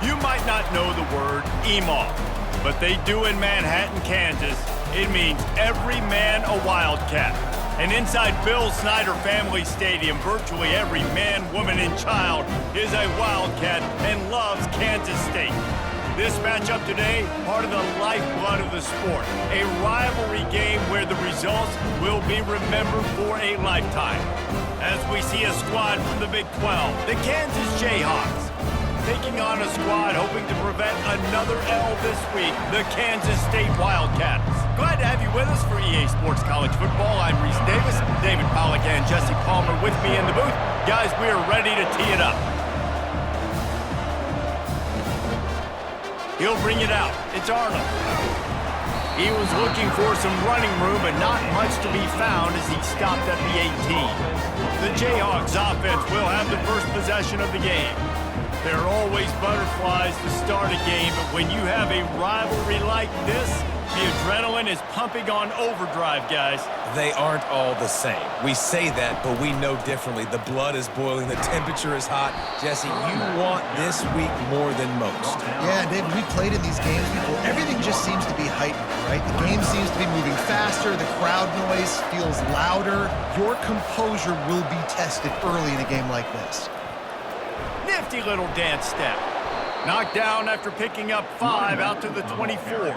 You might not know the word EMAW, but they do in Manhattan, Kansas. It means every man a Wildcat. And inside Bill Snyder Family Stadium, virtually every man, woman, and child is a Wildcat and loves Kansas State. This matchup today, part of the lifeblood of the sport. A rivalry game where the results will be remembered for a lifetime. As we see a squad from the Big 12, the Kansas Jayhawks, taking on a squad hoping to prevent another L this week, the Kansas State Wildcats. Glad to have you with us for EA Sports College Football. I'm Reese Davis, David Pollack and Jesse Palmer with me in the booth. Guys, we are ready to tee it up. He'll bring it out. It's Arnold. He was looking for some running room, but not much to be found as he stopped at the 18. The Jayhawks offense will have the first possession of the game. There are always butterflies to start a game, but when you have a rivalry like this, the adrenaline is pumping on overdrive, guys. They aren't all the same. We say that, but we know differently. The blood is boiling. The temperature is hot. Jesse, you want this week more than most. Yeah, David, we played in these games before. Everything just seems to be heightened, right? The game seems to be moving faster. The crowd noise feels louder. Your composure will be tested early in a game like this. Nifty little dance step. Knocked down after picking up 5 out to the 24.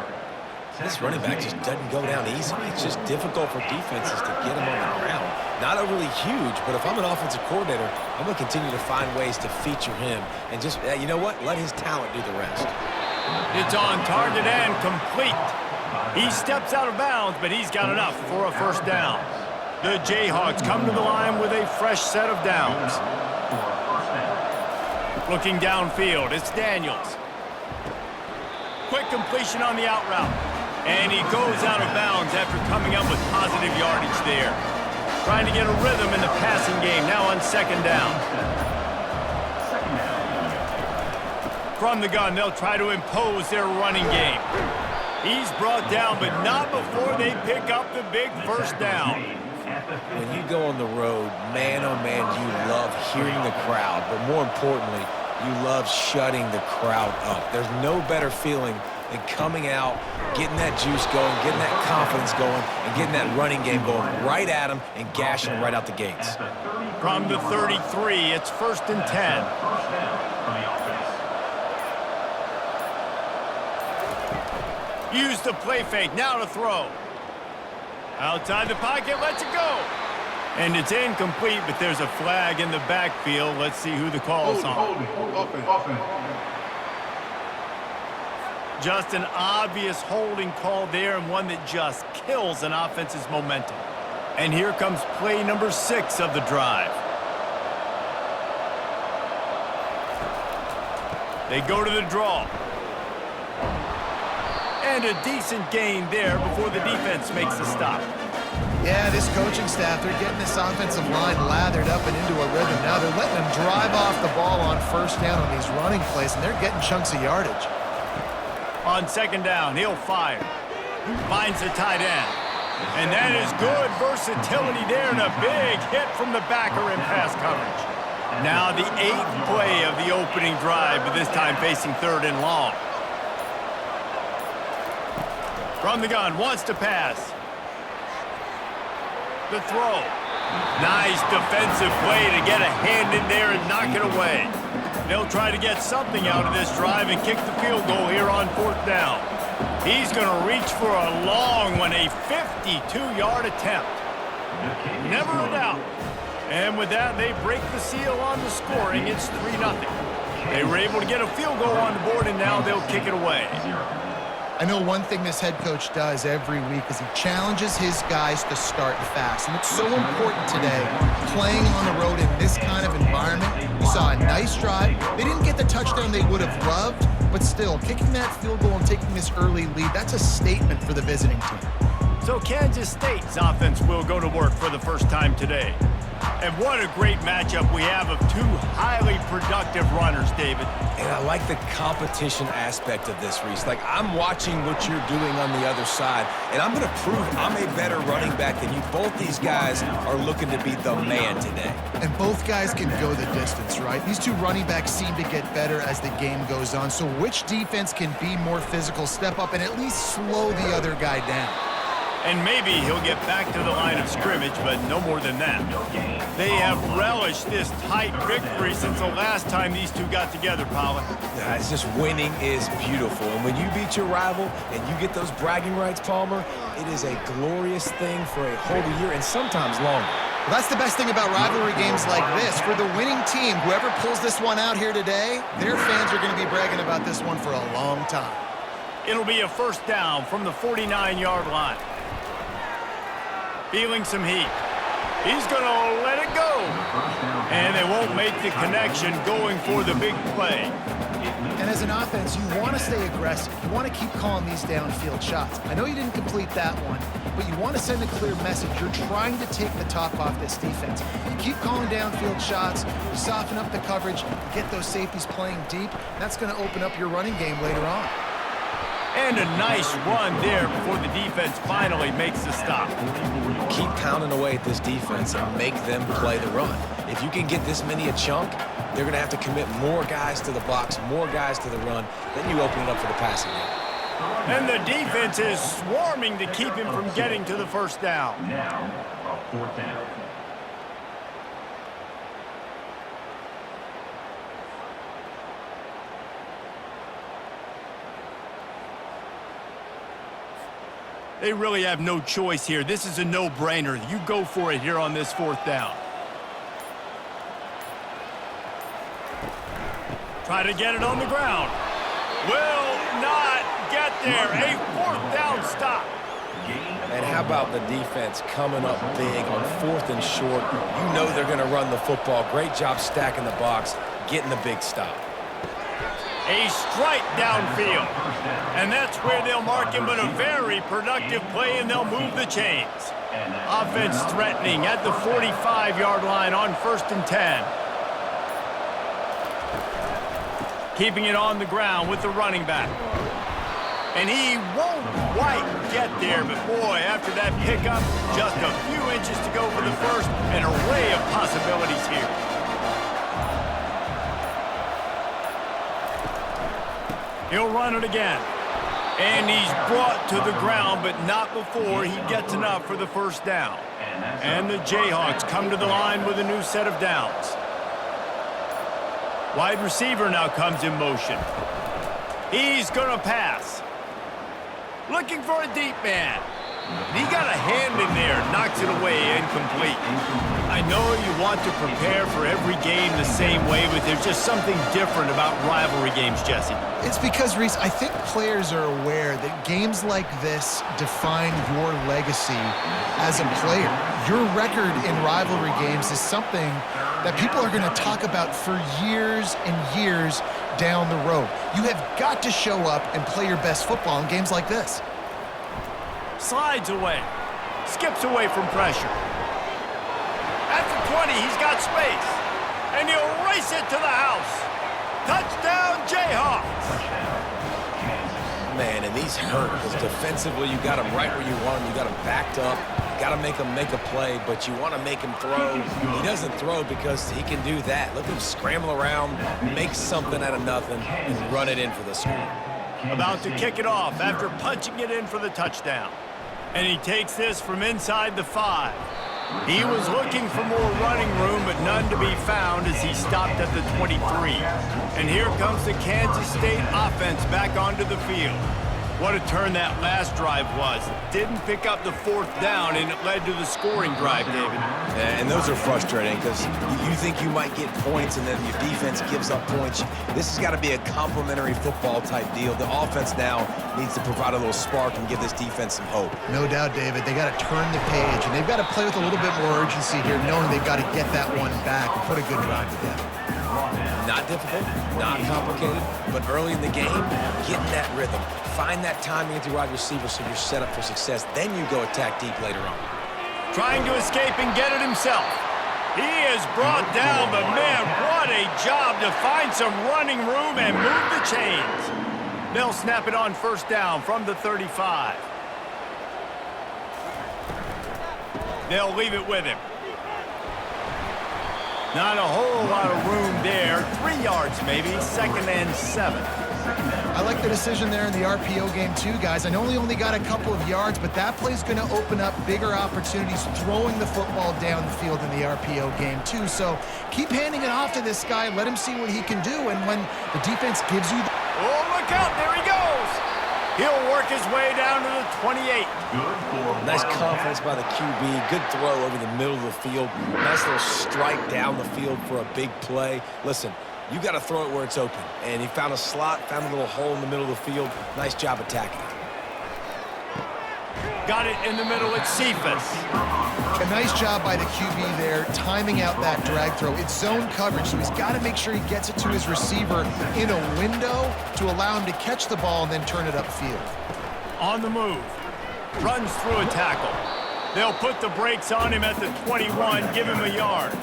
This running back just doesn't go down easy. It's just difficult for defenses to get him on the ground. Not overly huge, but if I'm an offensive coordinator, I'm going to continue to find ways to feature him and just, you know what, let his talent do the rest. It's on target and complete. He steps out of bounds, but he's got enough for a first down. The Jayhawks come to the line with a fresh set of downs. Looking downfield, it's Daniels. Quick completion on the out route. And he goes out of bounds after coming up with positive yardage there. Trying to get a rhythm in the passing game, now on second down. From the gun, they'll try to impose their running game. He's brought down, but not before they pick up the big first down. When you go on the road, man, oh man, you love hearing the crowd, but more importantly, you love shutting the crowd up. There's no better feeling than coming out, getting that juice going, getting that confidence going, and getting that running game going right at them and gashing them right out the gates. From the 33, it's 1st and 10. Use the play fake, now to throw. Outside the pocket, lets it go. And it's incomplete, but there's a flag in the backfield. Let's see who the call's on. Just an obvious holding call there, and one that just kills an offense's momentum. And here comes play number 6 of the drive. They go to the draw. And a decent gain there before the defense makes the stop. Yeah, this coaching staff, they're getting this offensive line lathered up and into a rhythm. Now they're letting them drive off the ball on first down on these running plays, and they're getting chunks of yardage. On second down, he'll fire. Finds the tight end. And that is good versatility there, and a big hit from the backer in pass coverage. Now the 8th play of the opening drive, but this time facing 3rd and long. From the gun, wants to pass. The throw. Nice defensive play to get a hand in there and knock it away. They'll try to get something out of this drive and kick the field goal here on 4th down. He's going to reach for a long one, a 52-yard attempt. Never a doubt. And with that, they break the seal on the scoring. It's 3-0. They were able to get a field goal on the board, and now they'll kick it away. I know one thing this head coach does every week is he challenges his guys to start fast. And it's so important today, playing on the road in this kind of environment. You saw a nice drive. They didn't get the touchdown they would have loved, but still, kicking that field goal and taking this early lead, that's a statement for the visiting team. So Kansas State's offense will go to work for the first time today. And what a great matchup we have of two highly productive runners, David. And I like the competition aspect of this, Reese. Like, I'm watching what you're doing on the other side, and I'm going to prove I'm a better running back than you. Both these guys are looking to be the man today. And both guys can go the distance, right? These two running backs seem to get better as the game goes on. So which defense can be more physical, step up, and at least slow the other guy down? And maybe he'll get back to the line of scrimmage, but no more than that. They have relished this tight victory since the last time these two got together, Pollard. Yeah, it's just winning is beautiful. And when you beat your rival and you get those bragging rights, Palmer, it is a glorious thing for a whole year and sometimes longer. Well, that's the best thing about rivalry games like this. For the winning team, whoever pulls this one out here today, their fans are going to be bragging about this one for a long time. It'll be a first down from the 49-yard line. Feeling some heat. He's going to let it go. And they won't make the connection going for the big play. And as an offense, you want to stay aggressive. You want to keep calling these downfield shots. I know you didn't complete that one, but you want to send a clear message. You're trying to take the top off this defense. You keep calling downfield shots, you soften up the coverage, you get those safeties playing deep. That's going to open up your running game later on. And a nice run there before the defense finally makes the stop. Keep pounding away at this defense and make them play the run. If you can get this many a chunk, they're going to have to commit more guys to the box, more guys to the run. Then you open it up for the passing game. And the defense is swarming to keep him from getting to the first down. Now, fourth down. They really have no choice here. This is a no-brainer. You go for it here on this fourth down. Try to get it on the ground. Will not get there. A fourth down stop. And how about the defense coming up big on fourth and short? You know they're going to run the football. Great job stacking the box, getting the big stop. A strike downfield. And that's where they'll mark him, but a very productive play, and they'll move the chains. Offense threatening at the 45-yard line on 1st and 10. Keeping it on the ground with the running back. And he won't quite get there, but boy, after that pickup, just a few inches to go for the first, an array of possibilities here. He'll run it again. And he's brought to the ground, but not before he gets enough for the first down. And the Jayhawks come to the line with a new set of downs. Wide receiver now comes in motion. He's going to pass. Looking for a deep man. He got a hand in there, knocks it away, incomplete. I know you want to prepare for every game the same way, but there's just something different about rivalry games, Jesse. It's because, Reese, I think players are aware that games like this define your legacy as a player. Your record in rivalry games is something that people are going to talk about for years and years down the road. You have got to show up and play your best football in games like this. Slides away. Skips away from pressure. At the 20, he's got space. And he'll race it to the house. Touchdown, Jayhawks. Man, and these hurt because defensively you got them right where you want them. You got them backed up. You got to make them make a play, but you want to make him throw. He doesn't throw because he can do that. Look at him scramble around, make something out of nothing, and run it in for the score. About to kick it off after punching it in for the touchdown. And he takes this from inside the 5. He was looking for more running room, but none to be found as he stopped at the 23. And here comes the Kansas State offense back onto the field. What a turn that last drive was. Didn't pick up the fourth down, and it led to the scoring drive, David. Yeah, and those are frustrating because you think you might get points and then your defense gives up points. This has got to be a complementary football type deal. The offense now needs to provide a little spark and give this defense some hope. No doubt, David. They got to turn the page, and they've got to play with a little bit more urgency here, knowing they've got to get that one back and put a good drive together. Not difficult, not complicated, but early in the game, getting that rhythm. Find that timing with your wide receiver so you're set up for success. Then you go attack deep later on. Trying to escape and get it himself. He is brought down, but man, what a job to find some running room and move the chains. They'll snap it on first down from the 35. They'll leave it with him. Not a whole lot of room there. 3 yards maybe, 2nd and 7. I like the decision there in the RPO game too, guys. I know he only got a couple of yards, but that play's going to open up bigger opportunities throwing the football down the field in the RPO game too. So keep handing it off to this guy. Let him see what he can do. And when the defense gives you... Oh, look out. There he goes. He'll work his way down to the 28. Nice confidence by the QB. Good throw over the middle of the field. Nice little strike down the field for a big play. Listen, you got to throw it where it's open. And he found a slot, found a little hole in the middle of the field. Nice job attacking it. Got it in the middle at Cephas. A nice job by the QB there, timing out that drag throw. It's zone coverage, so he's got to make sure he gets it to his receiver in a window to allow him to catch the ball and then turn it upfield. On the move. Runs through a tackle. They'll put the brakes on him at the 21, give him a yard.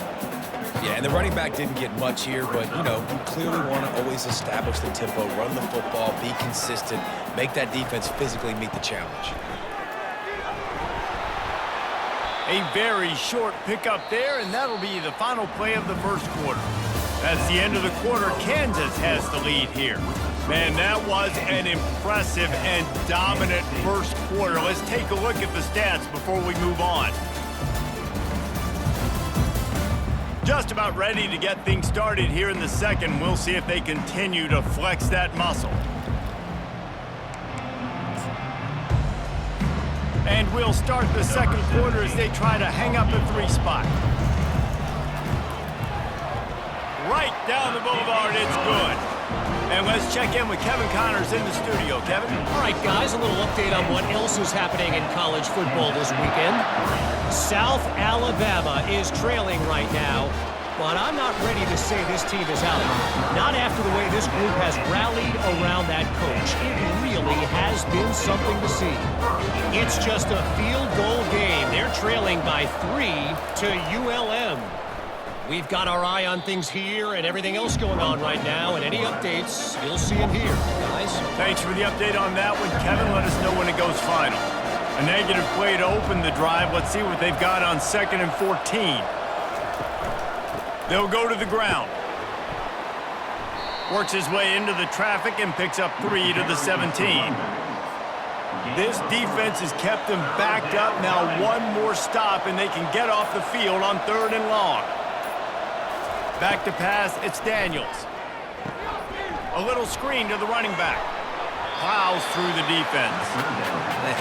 Yeah, and the running back didn't get much here, but, you know, you clearly want to always establish the tempo, run the football, be consistent, make that defense physically meet the challenge. A very short pickup there, and that'll be the final play of the first quarter. That's the end of the quarter. Kansas has the lead here. Man, that was an impressive and dominant first quarter. Let's take a look at the stats before we move on. Just about ready to get things started here in the second. We'll see if they continue to flex that muscle. And we'll start the second quarter as they try to hang up a 3 spot. Right down the boulevard, it's good. And let's check in with Kevin Connors in the studio. Kevin? All right, guys, a little update on what else is happening in college football this weekend. South Alabama is trailing right now, but I'm not ready to say this team is out. Not after the way this group has rallied around that coach. It really has been something to see. It's just a field goal game. They're trailing by 3 to ULM. We've got our eye on things here and everything else going on right now, and any updates, you'll see them here, guys. Thanks for the update on that one, Kevin. Let us know when it goes final. A negative play to open the drive. Let's see what they've got on 2nd and 14. They'll go to the ground. Works his way into the traffic and picks up 3 to the 17. This defense has kept them backed up. Now one more stop and they can get off the field on 3rd and long. Back to pass, it's Daniels. A little screen to the running back. Plows through the defense.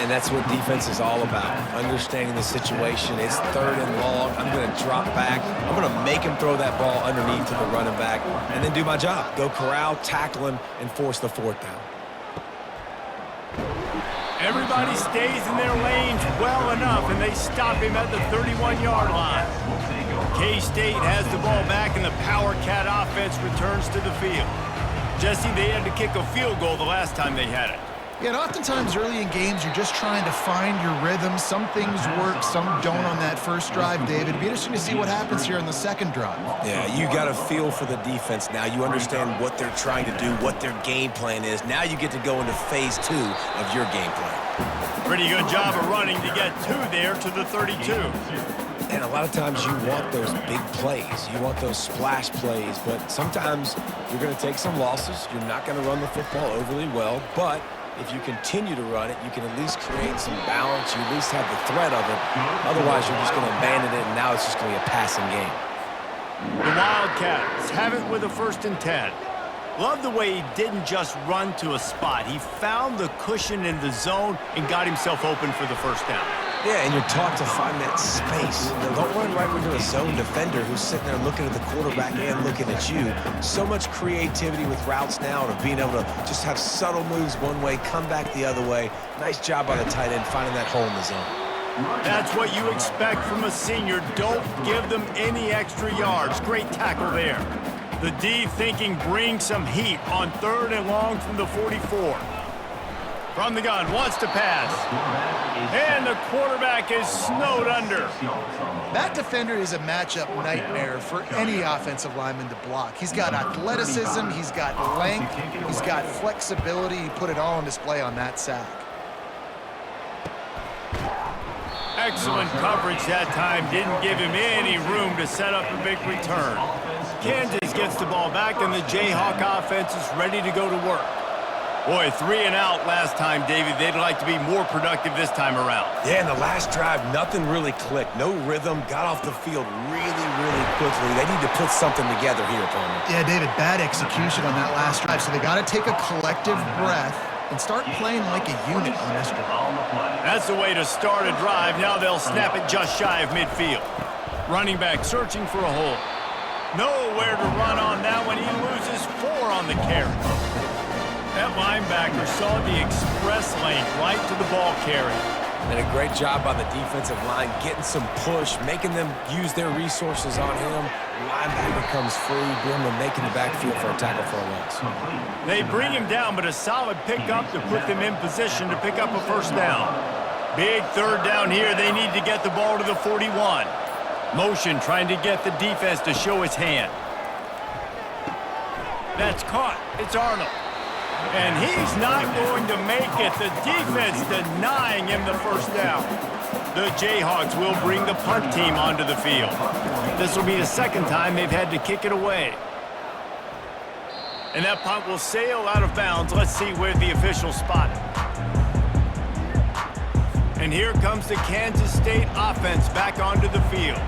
And that's what defense is all about, understanding the situation. It's 3rd and long. I'm going to drop back. I'm going to make him throw that ball underneath to the running back and then do my job. Go corral, tackle him, and force the 4th down. Everybody stays in their lanes well enough, and they stop him at the 31-yard line. K-State has the ball back, and the Power Cat offense returns to the field. Jesse, they had to kick a field goal the last time they had it. Yeah, and oftentimes early in games, you're just trying to find your rhythm. Some things work, some don't on that first drive, David. It'd be interesting to see what happens here in the second drive. Yeah, you got a feel for the defense now. You understand what they're trying to do, what their game plan is. Now you get to go into phase 2 of your game plan. Pretty good job of running to get 2 there to the 32. And a lot of times you want those big plays. You want those splash plays. But sometimes you're going to take some losses. You're not going to run the football overly well. But if you continue to run it, you can at least create some balance. You at least have the threat of it. Otherwise, you're just going to abandon it, and now it's just going to be a passing game. The Wildcats have it with a 1st and 10. Love the way he didn't just run to a spot. He found the cushion in the zone and got himself open for the 1st down. Yeah, and you're taught to find that space. Don't run right into a zone defender who's sitting there looking at the quarterback and looking at you. So much creativity with routes now and of being able to just have subtle moves one way, come back the other way. Nice job by the tight end finding that hole in the zone. That's what you expect from a senior. Don't give them any extra yards. Great tackle there. The D thinking bring some heat on 3rd and long from the 44. From the gun, wants to pass. And the quarterback is snowed under. That defender is a matchup nightmare for any offensive lineman to block. He's got athleticism, he's got length, he's got flexibility. He put it all on display on that sack. Excellent coverage that time. Didn't give him any room to set up a big return. Kansas gets the ball back, and the Jayhawk offense is ready to go to work. Boy, 3 and out last time, David. They'd like to be more productive this time around. Yeah, in the last drive, nothing really clicked. No rhythm. Got off the field really, really quickly. They need to put something together here, Palmer. Yeah, David, bad execution on that last drive. So they got to take a collective breath and start playing like a unit on this drive. That's the way to start a drive. Now they'll snap it just shy of midfield. Running back searching for a hole. Nowhere to run on that one. He loses 4 on the carry. That linebacker saw the express lane right to the ball carrier. And a great job by the defensive line, getting some push, making them use their resources on him. Linebacker comes free, boom, and making the backfield for a tackle for a loss. They bring him down, but a solid pickup to put them in position to pick up a first down. Big third down here. They need to get the ball to the 41. Motion trying to get the defense to show his hand. That's caught. It's Arnold. And he's not going to make it. The defense denying him the first down. The Jayhawks will bring the punt team onto the field. This will be the second time they've had to kick it away. And that punt will sail out of bounds. Let's see where the officials spot it. And here comes the Kansas State offense back onto the field.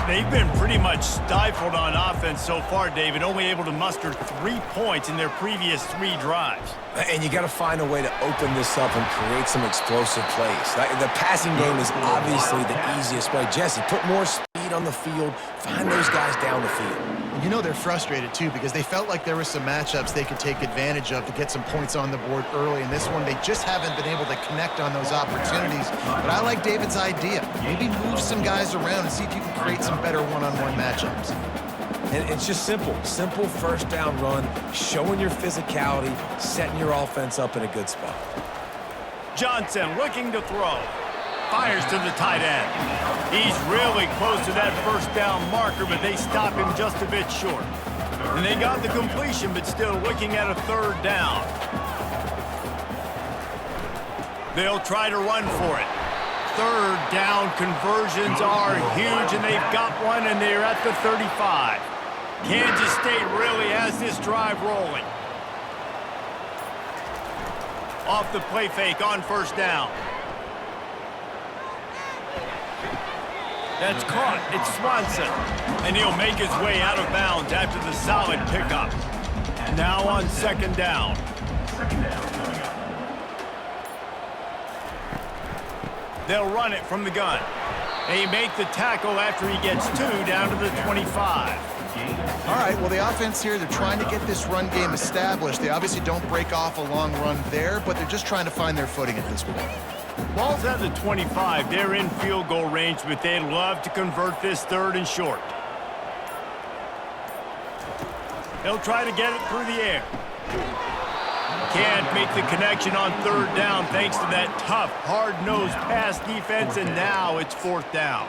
They've been pretty much stifled on offense so far, David, only able to muster 3 points in their previous 3 drives. And you got to find a way to open this up and create some explosive plays. The passing game is obviously the easiest way. Jesse, put more speed on the field. Find those guys down the field. You know they're frustrated, too, because they felt like there were some matchups they could take advantage of to get some points on the board early. In this one, they just haven't been able to connect on those opportunities. But I like David's idea. Maybe move some guys around and see if you can create some better one-on-one matchups. And it's just simple. Simple first down run, showing your physicality, setting your offense up in a good spot. Johnson looking to throw. Fires to the tight end. He's really close to that first down marker, but they stop him just a bit short. And they got the completion, but still looking at a third down. They'll try to run for it. Third down conversions are huge, and they've got one, and they're at the 35. Kansas State really has this drive rolling. Off the play fake on first down. That's caught. It's Swanson. And he'll make his way out of bounds after the solid pickup. Now on second down. They'll run it from the gun. They make the tackle after he gets 2 down to the 25. All right, well, the offense here, they're trying to get this run game established. They obviously don't break off a long run there, but they're just trying to find their footing at this point. Ball's at the 25. They're in field goal range, but they'd love to convert this third and short. They'll try to get it through the air. Can't make the connection on third down thanks to that tough, hard-nosed pass defense, and now it's fourth down.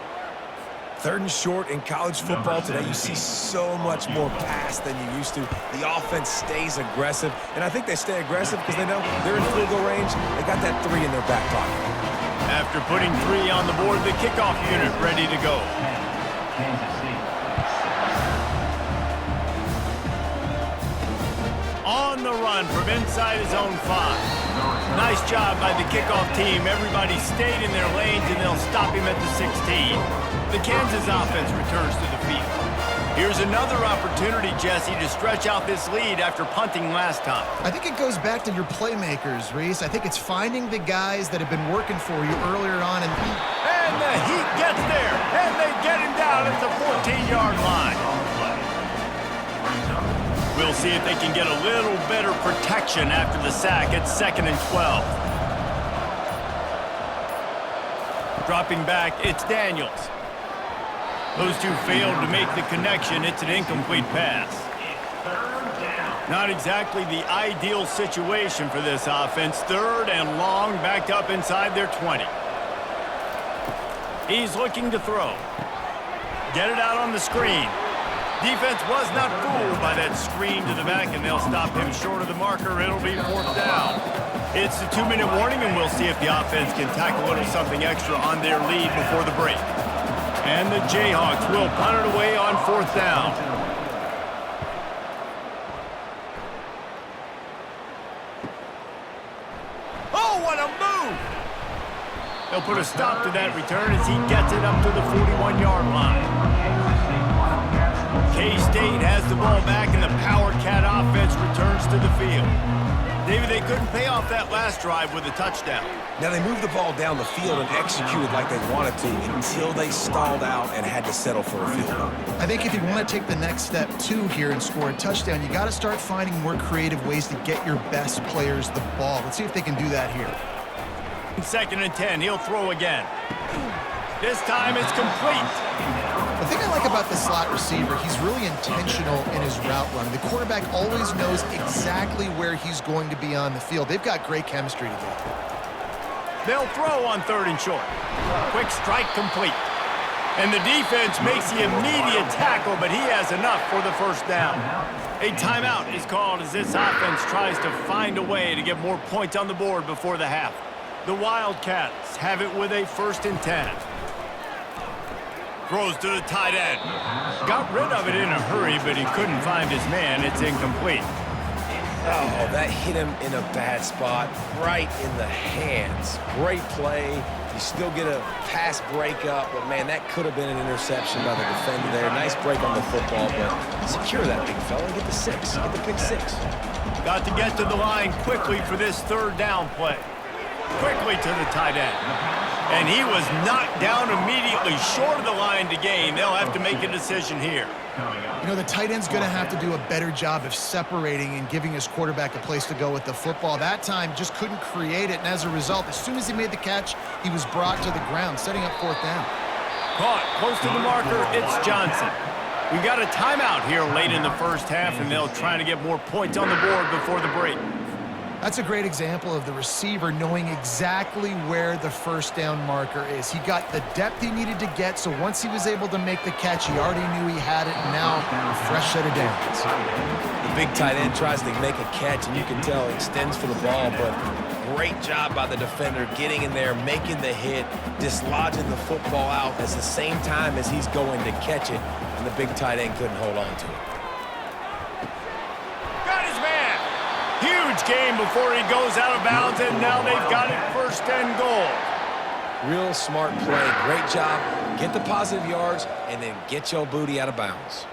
Third and short in college football today, you see so much more pass than you used to. The offense stays aggressive, and I think they stay aggressive because they know they're in field goal range. They got that 3 in their back pocket. After putting 3 on the board, the kickoff unit ready to go. On the run from inside his own 5. Nice job by the kickoff team. Everybody stayed in their lanes, and they'll stop him at the 16. The Kansas offense returns to the field. Here's another opportunity, Jesse, to stretch out this lead after punting last time. I think it goes back to your playmakers, Reese. I think it's finding the guys that have been working for you earlier on. And the Heat gets there, and they get him down at the 14-yard line. We'll see if they can get a little better protection after the sack at 2nd and 12. Dropping back, it's Daniels. Those two failed to make the connection. It's an incomplete pass. Not exactly the ideal situation for this offense. 3rd and long, backed up inside their 20. He's looking to throw. Get it out on the screen. Defense was not fooled by that screen to the back, and they'll stop him short of the marker. It'll be 4th down. It's the 2-minute warning, and we'll see if the offense can tack a little something extra on their lead before the break. And the Jayhawks will punt it away on 4th down. Oh, what a move! They'll put a stop to that return as he gets it up to the 41-yard line. K-State has the ball back, and the Power Cat offense returns to the field. David, they couldn't pay off that last drive with a touchdown. Now, they moved the ball down the field and executed like they wanted to until they stalled out and had to settle for a field goal. I think if you want to take the next step, too, here and score a touchdown, you got to start finding more creative ways to get your best players the ball. Let's see if they can do that here. 2nd and 10, he'll throw again. This time it's complete. The thing I like about the slot receiver, he's really intentional in his route running. The quarterback always knows exactly where he's going to be on the field. They've got great chemistry together. They'll throw on 3rd and short. Quick strike complete. And the defense makes the immediate tackle, but he has enough for the 1st down. A timeout is called as this offense tries to find a way to get more points on the board before the half. The Wildcats have it with a 1st and 10. Throws to the tight end. Got rid of it in a hurry, but he couldn't find his man. It's incomplete. Oh, that hit him in a bad spot, right in the hands. Great play. You still get a pass breakup, but, man, that could have been an interception by the defender there. Nice break on the football, but secure that big fella and get the 6. Get the pick 6. Got to get to the line quickly for this 3rd down play. Quickly to the tight end. And he was knocked down immediately short of the line to gain. They'll have to make a decision here. You know, the tight end's going to have to do a better job of separating and giving his quarterback a place to go with the football. That time just couldn't create it, and as a result, as soon as he made the catch, he was brought to the ground, setting up 4th down. Caught close to the marker, it's Johnson. We got a timeout here late in the 1st half, and they'll try to get more points on the board before the break. That's a great example of the receiver knowing exactly where the 1st down marker is. He got the depth he needed to get, so once he was able to make the catch, he already knew he had it, and now a fresh set of downs. The big tight end tries to make a catch, and you can tell he extends for the ball, but great job by the defender getting in there, making the hit, dislodging the football out at the same time as he's going to catch it, and the big tight end couldn't hold on to it. Got his man. Huge game before he goes out of bounds, and now they've got it 1st and goal. Real smart play. Great job. Get the positive yards, and then get your booty out of bounds.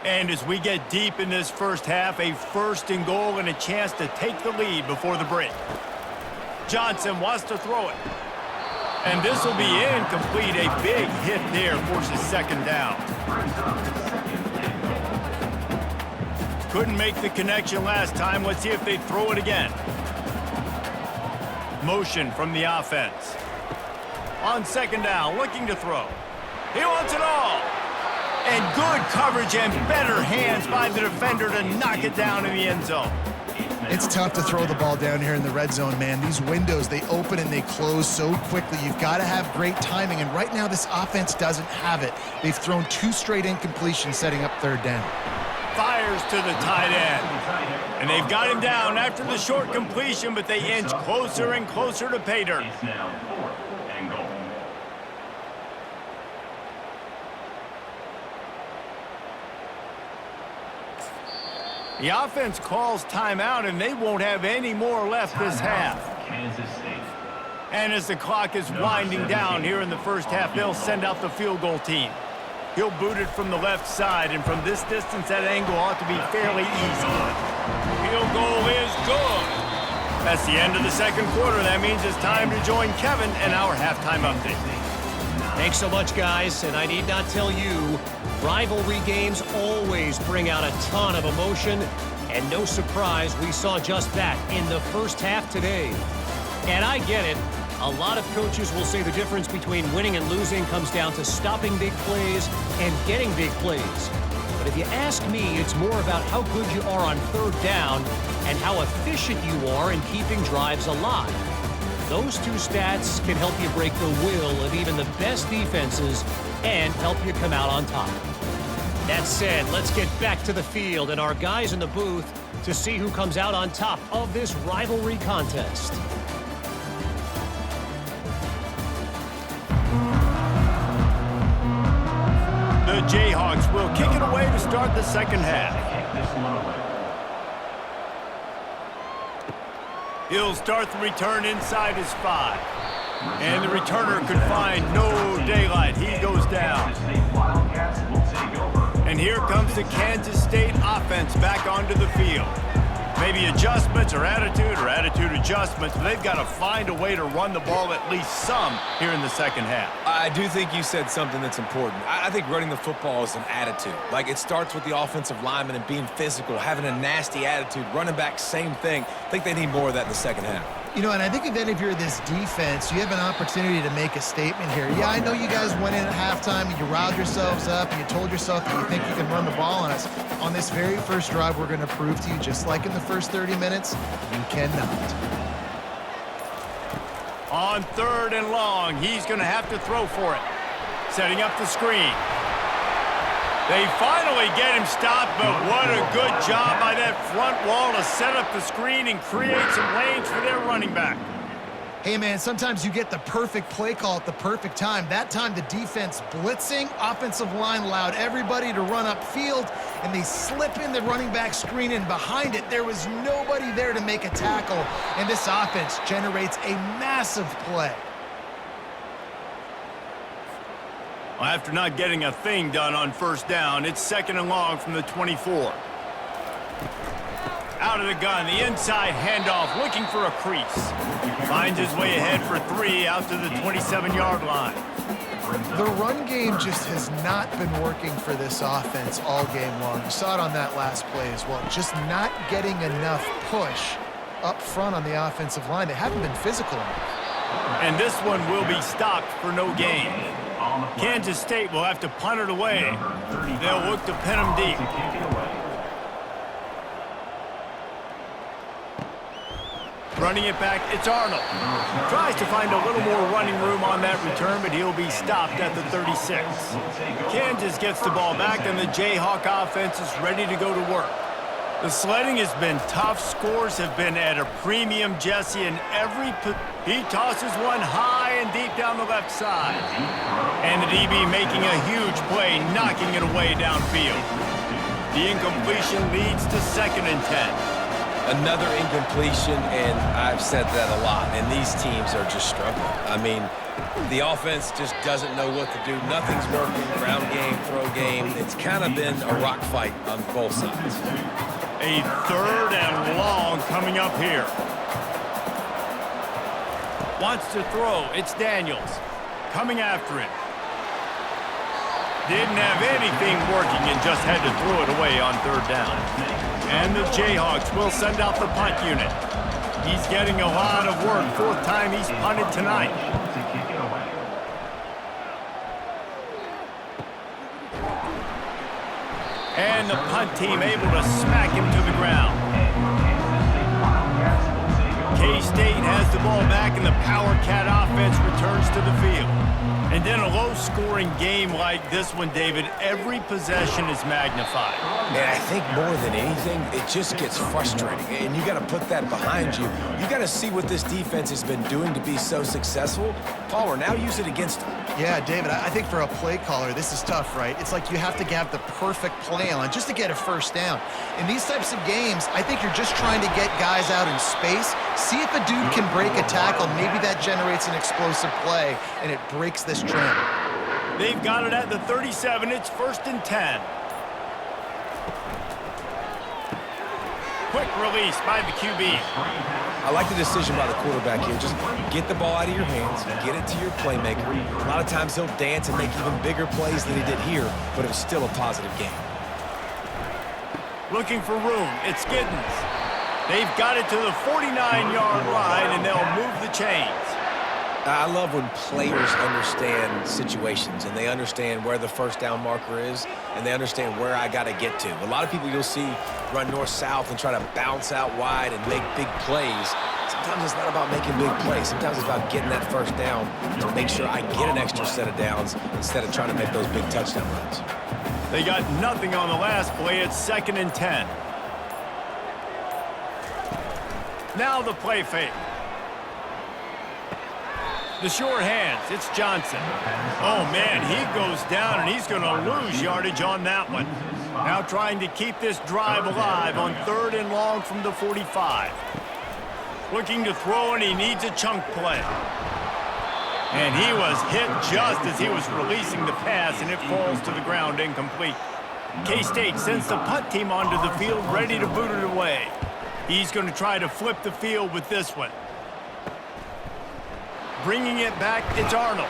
And as we get deep in this 1st half, a 1st and goal and a chance to take the lead before the break. Johnson wants to throw it. And this will be incomplete. A big hit there forces 2nd down. Couldn't make the connection last time. Let's see if they throw it again. Motion from the offense. On 2nd down, looking to throw. He wants it all. And good coverage and better hands by the defender to knock it down in the end zone. It's tough to throw the ball down here in the red zone, man. These windows, they open and they close so quickly. You've got to have great timing, and right now this offense doesn't have it. They've thrown 2 straight incompletions setting up 3rd down. Fires to the tight end. And they've got him down after the short completion, but they inch closer and closer to pay dirt. It's now 4th and goal. The offense calls timeout, and they won't have any more left this half. Kansas State. And as the clock is winding down here in the 1st half, they'll send out the field goal team. He'll boot it from the left side, and from this distance, that angle ought to be fairly easy. Field goal is good. That's the end of the 2nd quarter. That means it's time to join Kevin and our halftime update. Thanks so much, guys, and I need not tell you, rivalry games always bring out a ton of emotion, and no surprise, we saw just that in the 1st half today. And I get it. A lot of coaches will say the difference between winning and losing comes down to stopping big plays and getting big plays. But if you ask me, it's more about how good you are on third down and how efficient you are in keeping drives alive. Those two stats can help you break the will of even the best defenses and help you come out on top. That said, let's get back to the field and our guys in the booth to see who comes out on top of this rivalry contest. The Jayhawks will kick it away to start the second half. He'll start the return inside his 5. And the returner could find no daylight. He goes down. And here comes the Kansas State offense back onto the field. Maybe adjustments or attitude adjustments, but they've got to find a way to run the ball at least some here in the second half. I do think you said something that's important. I think running the football is an attitude. Like, it starts with the offensive lineman and being physical, having a nasty attitude. Running back, same thing. I think they need more of that in the second half. You know, and I think if you're this defense, you have an opportunity to make a statement here. Yeah, I know you guys went in at halftime and you riled yourselves up and you told yourself that you think you can run the ball on us. On this very first drive, we're going to prove to you, just like in the first 30 minutes, you cannot. On 3rd and long, he's going to have to throw for it. Setting up the screen. They finally get him stopped, but what a good job by that front wall to set up the screen and create some lanes for their running back. Hey, man, sometimes you get the perfect play call at the perfect time. That time, the defense blitzing, offensive line allowed everybody to run upfield, and they slip in the running back screen, and behind it, there was nobody there to make a tackle, and this offense generates a massive play. After not getting a thing done on first down, it's 2nd and long from the 24. Out of the gun, the inside handoff, looking for a crease. Finds his way ahead for 3 out to the 27-yard line. The run game just has not been working for this offense all game long. You saw it on that last play as well. Just not getting enough push up front on the offensive line. They haven't been physical enough. And this one will be stopped for no gain. Kansas State will have to punt it away. They'll look to pin him deep. Running it back, it's Arnold. Tries to find a little more running room on that return, but he'll be stopped at the 36. Kansas gets the ball back, and the Jayhawk offense is ready to go to work. The sledding has been tough. Scores have been at a premium, Jesse, and he tosses one high and deep down the left side. And the DB making a huge play, knocking it away downfield. The incompletion leads to 2nd and 10. Another incompletion, and I've said that a lot, and these teams are just struggling. I mean, the offense just doesn't know what to do. Nothing's working. Ground game, throw game. It's kind of been a rock fight on both sides. A 3rd and long coming up here. Wants to throw. It's Daniels. Coming after him. Didn't have anything working and just had to throw it away on 3rd down. And the Jayhawks will send out the punt unit. He's getting a lot of work. 4th time he's punted tonight. And the punt team able to smack him to the ground. K-State has the ball back, and the Power Cat offense returns to the field. And in a low-scoring game like this one, David, every possession is magnified. And I think more than anything, it just gets frustrating. And you got to put that behind you. You got to see what this defense has been doing to be so successful. Palmer, now use it against them. Yeah, David, I think for a play caller, this is tough, right? It's like you have to have the perfect play on just to get a first down. In these types of games, I think you're just trying to get guys out in space, see if a dude can break a tackle. Maybe that generates an explosive play, and it breaks this trend. They've got it at the 37. It's 1st and 10. Quick release by the QB. I like the decision by the quarterback here. Just get the ball out of your hands, get it to your playmaker. A lot of times he'll dance and make even bigger plays than he did here, but it was still a positive game. Looking for room. It's Giddens. They've got it to the 49-yard line, and they'll move the chains. I love when players understand situations and they understand where the first down marker is and they understand where I got to get to. A lot of people you'll see run north-south and try to bounce out wide and make big plays. Sometimes it's not about making big plays. Sometimes it's about getting that first down to make sure I get an extra set of downs instead of trying to make those big touchdown runs. They got nothing on the last play. It's 2nd and 10. Now the play fake. The short hands, it's Johnson. Oh, man, he goes down, and he's going to lose yardage on that one. Now trying to keep this drive alive on 3rd and long from the 45. Looking to throw, and he needs a chunk play. And he was hit just as he was releasing the pass, and it falls to the ground incomplete. K-State sends the punt team onto the field, ready to boot it away. He's going to try to flip the field with this one. Bringing it back, it's Arnold.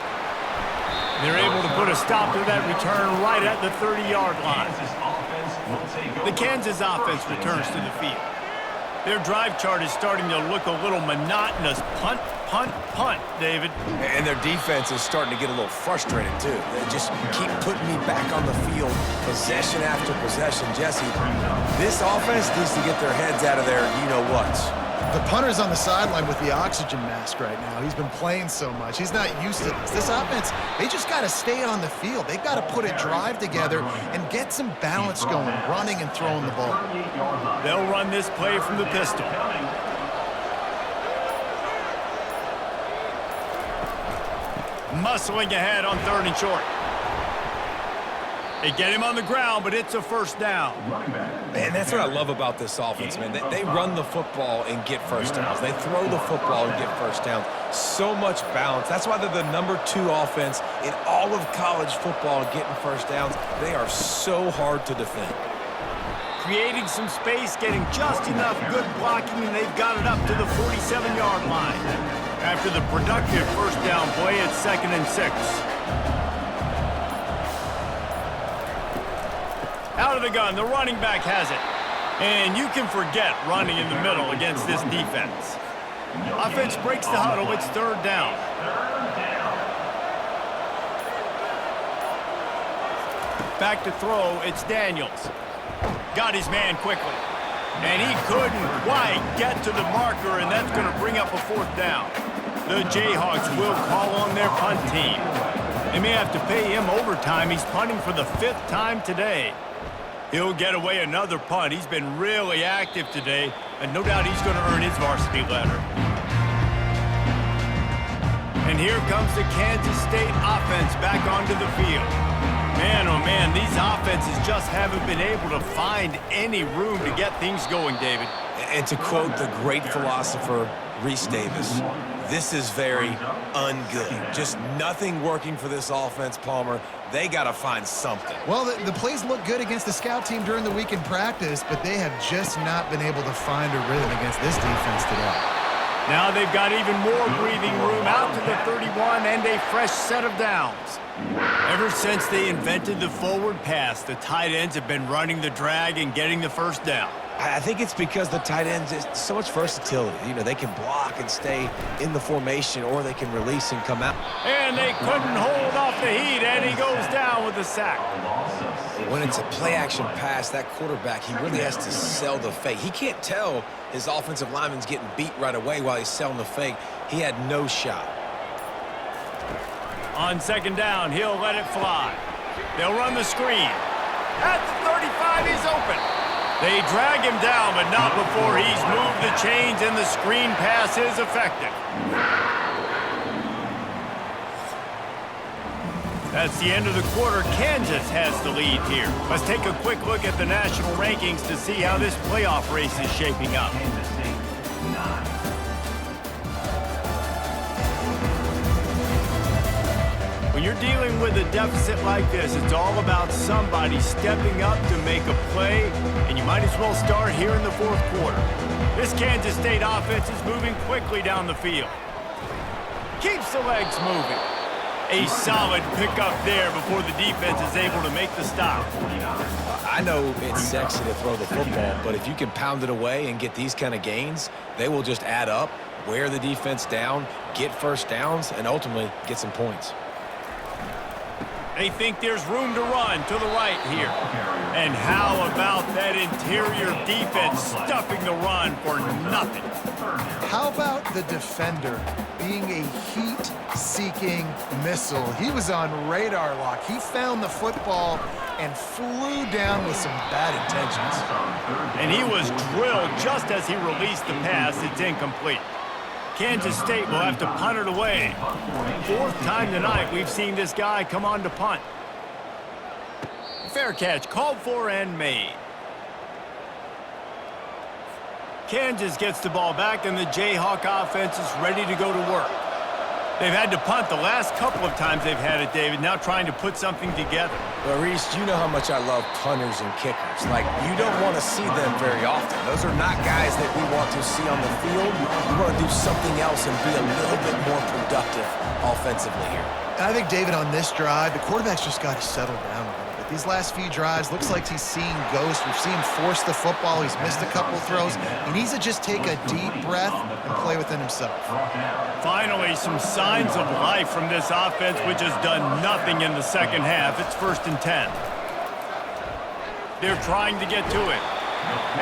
They're able to put a stop to that return right at the 30-yard line. The Kansas offense returns to the field. Their drive chart is starting to look a little monotonous. Punt, punt, punt, David. And their defense is starting to get a little frustrated, too. They just keep putting me back on the field, possession after possession. Jesse, this offense needs to get their heads out of their you-know-whats. The punter's on the sideline with the oxygen mask right now. He's been playing so much. He's not used to this. This offense, they just got to stay on the field. They've got to put a drive together and get some balance going, running and throwing the ball. They'll run this play from the pistol. Muscling ahead on 3rd and short. They get him on the ground, but it's a first down. Man, that's what I love about this offense, man. They run the football and get first downs. They throw the football and get first downs. So much balance. That's why they're the #2 offense in all of college football getting first downs. They are so hard to defend. Creating some space, getting just enough good blocking, and they've got it up to the 47-yard line. After the productive first down play, it's 2nd and 6. Out of the gun, the running back has it. And you can forget running in the middle against this defense. Offense breaks the huddle, it's 3rd down. Back to throw, it's Daniels. Got his man quickly. And he couldn't quite get to the marker, and that's going to bring up a 4th down. The Jayhawks will call on their punt team. They may have to pay him overtime. He's punting for the 5th time today. He'll get away another punt. He's been really active today, and no doubt he's going to earn his varsity letter. And here comes the Kansas State offense back onto the field. Man, oh man, these offenses just haven't been able to find any room to get things going, David. And to quote the great philosopher, Reese Davis, this is very ungood. Just nothing working for this offense, Palmer. They got to find something. Well, the plays look good against the scout team during the week in practice, but they have just not been able to find a rhythm against this defense today. Now they've got even more breathing room out to the 31 and a fresh set of downs. Ever since they invented the forward pass, the tight ends have been running the drag and getting the first down. I think it's because the tight ends is so much versatility. You know, they can block and stay in the formation, or they can release and come out. And they couldn't hold off the heat, and he goes down with the sack. When it's a play-action pass, that quarterback, he really has to sell the fake. He can't tell his offensive lineman's getting beat right away while he's selling the fake. He had no shot. On 2nd down, he'll let it fly. They'll run the screen. At the 35, he's open. They drag him down, but not before he's moved the chains and the screen pass is effective. That's the end of the quarter. Kansas has the lead here. Let's take a quick look at the national rankings to see how this playoff race is shaping up. When you're dealing with a deficit like this, it's all about somebody stepping up to make a play, and you might as well start here in the 4th quarter. This Kansas State offense is moving quickly down the field. Keeps the legs moving. A solid pickup there before the defense is able to make the stop. I know it's sexy to throw the football, but if you can pound it away and get these kind of gains, they will just add up. wear the defense down, get first downs, and ultimately get some points. They think there's room to run to the right here. And how about that interior defense stuffing the run for nothing? How about the defender being a heat-seeking missile? He was on radar lock. He found the football and flew down with some bad intentions. And he was drilled just as he released the pass. It's incomplete. Kansas State will have to punt it away. Fourth time tonight we've seen this guy come on to punt. Fair catch called for and made. Kansas gets the ball back, and the Jayhawk offense is ready to go to work. They've had to punt the last couple of times they've had it, David, now trying to put something together. But, Reese, you know how much I love punters and kickers. Like, you don't want to see them very often. Those are not guys that we want to see on the field. We want to do something else and be a little bit more productive offensively here. I think, David, on this drive, the quarterback's just got to settle down a little bit. These last few drives, looks like he's seeing ghosts. We've seen him force the football. He's missed a couple throws. He needs to just take a deep breath and play within himself. Finally, some signs of life from this offense, which has done nothing in the second half. It's 1st and 10. They're trying to get to it.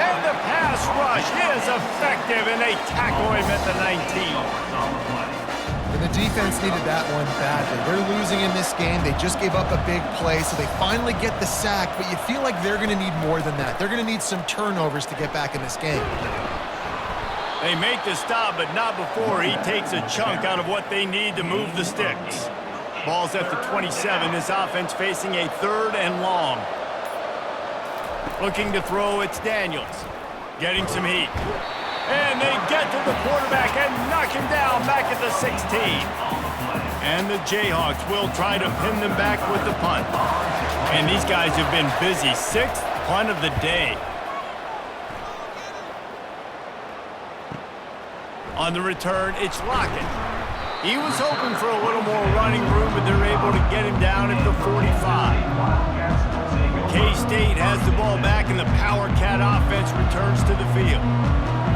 And the pass rush is effective, and they tackle him at the 19. And the defense needed that one badly. They're losing in this game. They just gave up a big play, so they finally get the sack, but you feel like they're going to need more than that. They're going to need some turnovers to get back in this game. They make the stop, but not before he takes a chunk out of what they need to move the sticks. Ball's at the 27. This offense facing a 3rd and long. Looking to throw, it's Daniels. Getting some heat. And they get to the quarterback and knock him down back at the 16. And the Jayhawks will try to pin them back with the punt. And these guys have been busy. 6th punt of the day. On the return, it's Lockett. He was hoping for a little more running room, but they're able to get him down at the 45. K-State has the ball back, and the Power Cat offense returns to the field.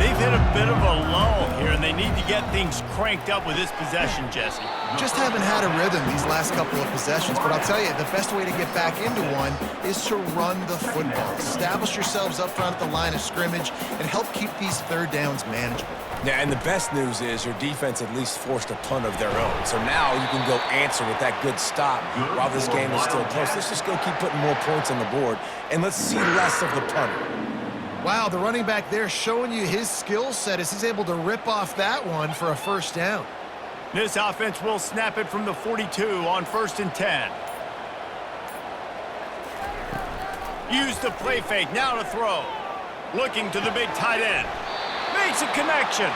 They've hit a bit of a lull here, and they need to get things cranked up with this possession, Jesse. Just haven't had a rhythm these last couple of possessions, but I'll tell you, the best way to get back into one is to run the football. Establish yourselves up front at the line of scrimmage and help keep these 3rd downs manageable. Yeah, and the best news is your defense at least forced a punt of their own. So now you can go answer with that good stop while this game is still close. Let's just go keep putting more points on the board, and let's see less of the punter. Wow, the running back there showing you his skill set as he's able to rip off that one for a 1st down. This offense will snap it from the 42 on 1st and 10. Use the play fake, now to throw. Looking to the big tight end. Makes a connection.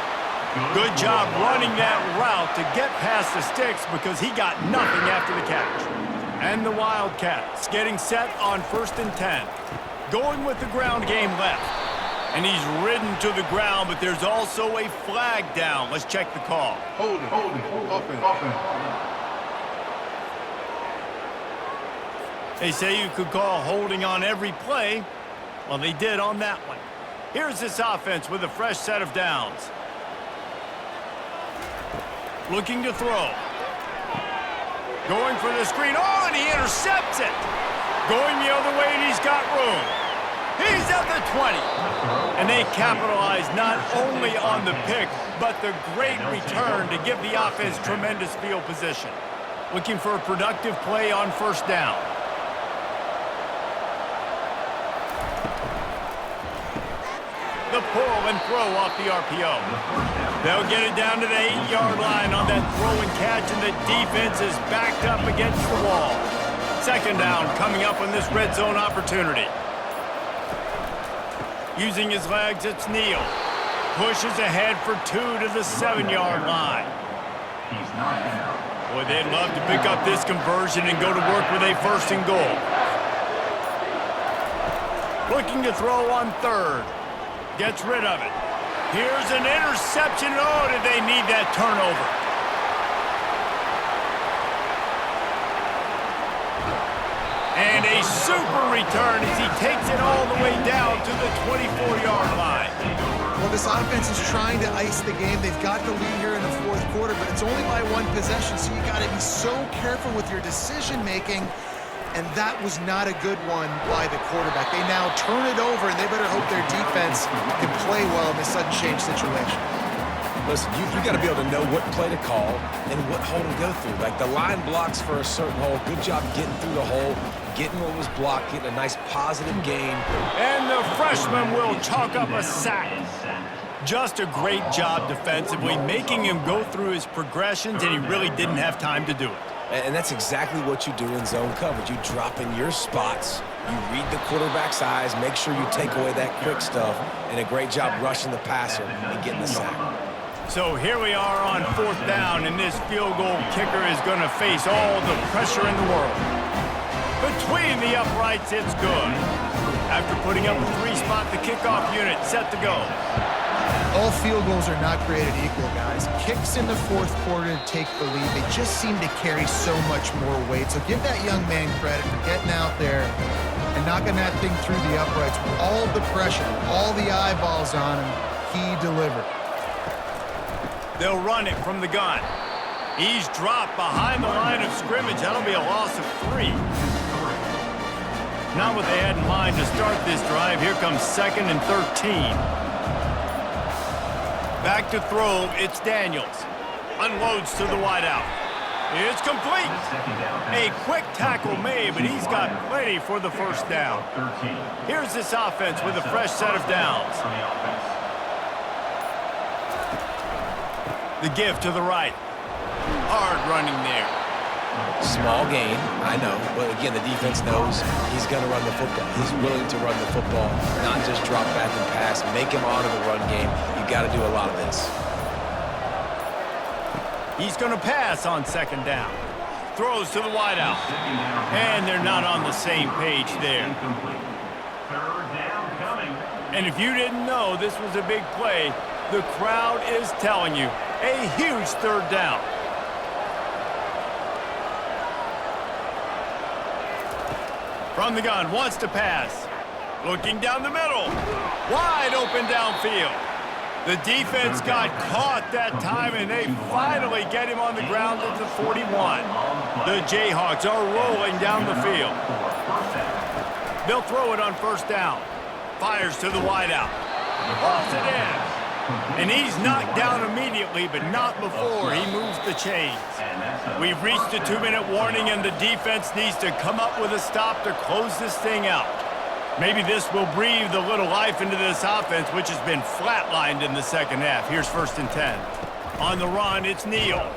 Good job running that route to get past the sticks because he got nothing after the catch. And the Wildcats getting set on 1st and 10. Going with the ground game left. And he's ridden to the ground, but there's also a flag down. Let's check the call. Hold it, offense. They say you could call holding on every play. Well, they did on that one. Here's this offense with a fresh set of downs. Looking to throw. Going for the screen. Oh, and he intercepts it. Going the other way, and he's got room. He's at the 20. And they capitalize not only on the pick, but the great return to give the offense tremendous field position. Looking for a productive play on 1st down. The pull and throw off the RPO. They'll get it down to the 8-yard line on that throw and catch, and the defense is backed up against the wall. 2nd down coming up on this red zone opportunity. Using his legs, it's Neal. Pushes ahead for 2 to the 7-yard line. Boy, they'd love to pick up this conversion and go to work with a 1st and goal. Looking to throw on 3rd. Gets rid of it. Here's an interception. Oh, did they need that turnover? And a super return as he takes it all the way down to the 24-yard line. Well, this offense is trying to ice the game. They've got the lead here in the fourth quarter, but it's only by one possession, so you got to be so careful with your decision-making, and that was not a good one by the quarterback. They now turn it over, and they better hope their defense can play well in this sudden change situation. Listen, you got to be able to know what play to call and what hole to go through. Like the line blocks for a certain hole. Good job getting through the hole, getting what was blocked, getting a nice positive gain. And the freshman will chalk up a sack. Just a great job defensively, making him go through his progressions, and he really didn't have time to do it. And that's exactly what you do in zone coverage. You drop in your spots, you read the quarterback's eyes, make sure you take away that quick stuff, and a great job rushing the passer and getting the sack. So here we are on fourth down, and this field goal kicker is going to face all the pressure in the world. Between the uprights, it's good. After putting up a three-spot, the kickoff unit set to go. All field goals are not created equal, guys. Kicks in the fourth quarter to take the lead. They just seem to carry so much more weight. So give that young man credit for getting out there and knocking that thing through the uprights with all the pressure, all the eyeballs on him. He delivered. They'll run it from the gun. He's dropped behind the line of scrimmage. That'll be a loss of 3. Not what they had in mind to start this drive. Here comes 2nd and 13. Back to throw, it's Daniels. Unloads to the wideout. It's complete. A quick tackle made, but he's got plenty for the first down. Here's this offense with a fresh set of downs. The give to the right. Hard running there. Small gain, I know, but again, the defense knows he's going to run the football. He's willing to run the football, not just drop back and pass, make him honor the run game. You got to do a lot of this. He's going to pass on 2nd down. Throws to the wideout. And they're not on the same page there. And if you didn't know this was a big play, the crowd is telling you. A huge 3rd down. From the gun, wants to pass. Looking down the middle. Wide open downfield. The defense got caught that time, and they finally get him on the ground at the 41. The Jayhawks are rolling down the field. They'll throw it on 1st down. Fires to the wideout. Pulls it in. And he's knocked down immediately, but not before he moves the chains. We've reached a 2-minute warning, and the defense needs to come up with a stop to close this thing out. Maybe this will breathe a little life into this offense, which has been flatlined in the second half. Here's 1st and 10. On the run, it's Neal.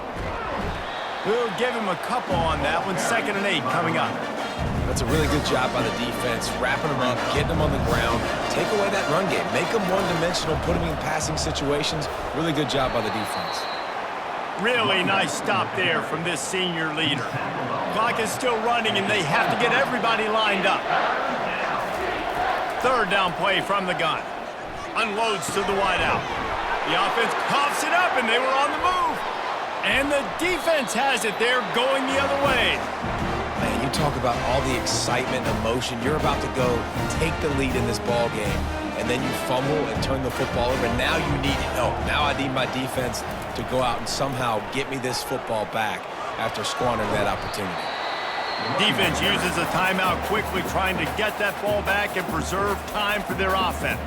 We'll give him a couple on that one. 2nd and 8 coming up. That's a really good job by the defense, wrapping them up, getting them on the ground, take away that run game, make them one-dimensional, put them in passing situations. Really good job by the defense. Really nice stop there from this senior leader. Clock is still running, and they have to get everybody lined up. 3rd down play from the gun. Unloads to the wideout. The offense coughs it up, and they were on the move. And the defense has it. They're going the other way. Man, you talk about all the excitement, emotion. You're about to go take the lead in this ball game, and then you fumble and turn the football over. Now you need help. Now I need my defense to go out and somehow get me this football back after squandering that opportunity. Defense uses a timeout quickly, trying to get that ball back and preserve time for their offense.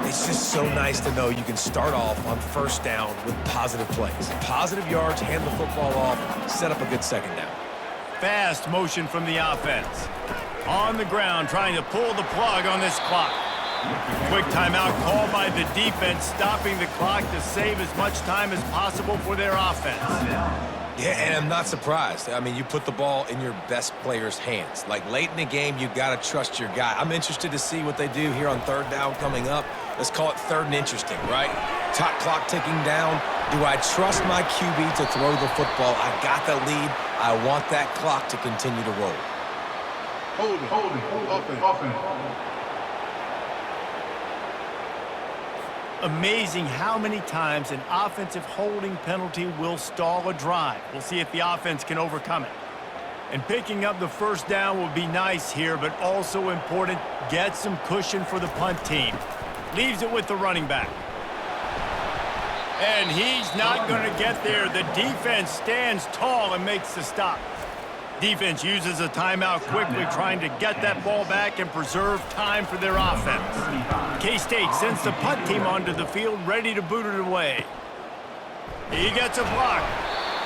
It's just so nice to know you can start off on 1st down with positive plays. Positive yards, hand the football off, set up a good 2nd down. Fast motion from the offense. On the ground, trying to pull the plug on this clock. Quick timeout called by the defense, stopping the clock to save as much time as possible for their offense. Yeah, and I'm not surprised. I mean, you put the ball in your best player's hands. Like, late in the game, you got to trust your guy. I'm interested to see what they do here on 3rd down coming up. Let's call it 3rd and interesting, right? Top clock ticking down. Do I trust my QB to throw the football? I got the lead. I want that clock to continue to roll. Hold it. Offense. Amazing how many times an offensive holding penalty will stall a drive. We'll see if the offense can overcome it. And picking up the 1st down will be nice here, but also important, get some cushion for the punt team. Leaves it with the running back. And he's not going to get there. The defense stands tall and makes the stop. Defense uses a timeout quickly, trying to get that ball back and preserve time for their offense. K-State sends the punt team onto the field, ready to boot it away. He gets a block,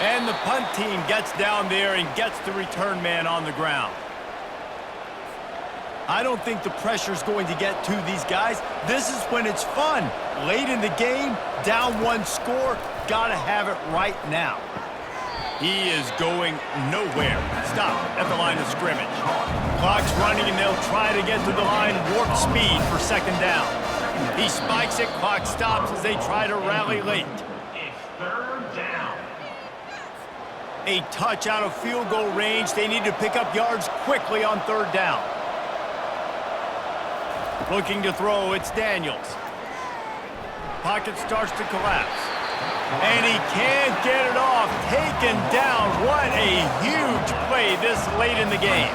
and the punt team gets down there and gets the return man on the ground. I don't think the pressure's going to get to these guys. This is when it's fun. Late in the game, down one score, gotta have it right now. He is going nowhere. Stop at the line of scrimmage. Clock's running, and they'll try to get to the line warp speed for second down. He spikes it, clock stops as they try to rally late. It's third down. A touch out of field goal range. They need to pick up yards quickly on third down. Looking to throw, it's Daniels. Pocket starts to collapse. And he can't get it off. Taken down. What a huge play this late in the game.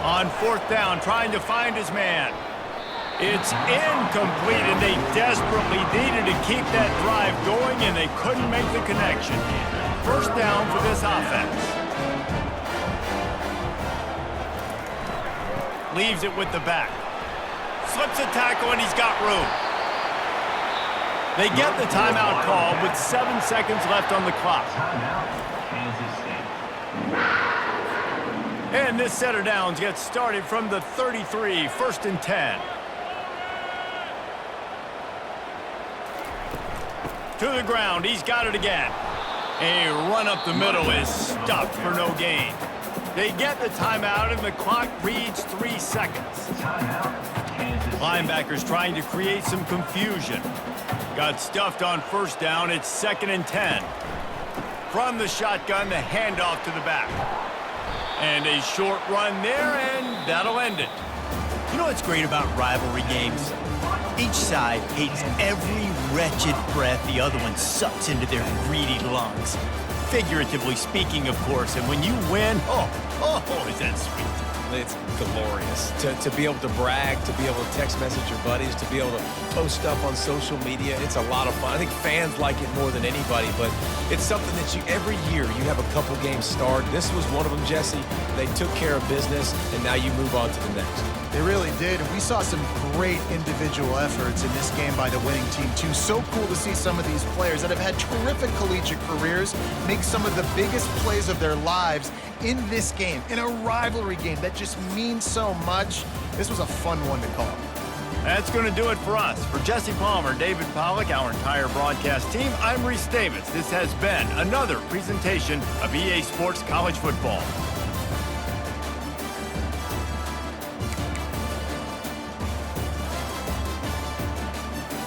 On fourth down, trying to find his man. It's incomplete, and they desperately needed to keep that drive going, and they couldn't make the connection. First down for this offense. Leaves it with the back. Slips a tackle, and he's got room. They get the timeout call with 7 seconds left on the clock. Timeout, Kansas State. And this set of downs gets started from the 33, 1st and 10. To the ground, he's got it again. A run up the middle is stopped for no gain. They get the timeout, and the clock reads 3 seconds. Timeout, Kansas State. Linebackers trying to create some confusion. Got stuffed on first down. It's 2nd and 10. From the shotgun, the handoff to the back. And a short run there, and that'll end it. You know what's great about rivalry games? Each side hates every wretched breath the other one sucks into their greedy lungs. Figuratively speaking, of course, and when you win, is that sweet. It's glorious to be able to brag, to be able to text message your buddies, to be able to post stuff on social media. It's a lot of fun. I think fans like it more than anybody, but it's something that every year you have a couple games start. This was one of them, Jesse. They took care of business, and now you move on to the next. They really did. And we saw some great individual efforts in this game by the winning team, too. So cool to see some of these players that have had terrific collegiate careers make some of the biggest plays of their lives in this game, in a rivalry game that just means so much. This was a fun one to call. That's going to do it for us. For Jesse Palmer, David Pollack, our entire broadcast team, I'm Reese Davis. This has been another presentation of EA Sports College Football.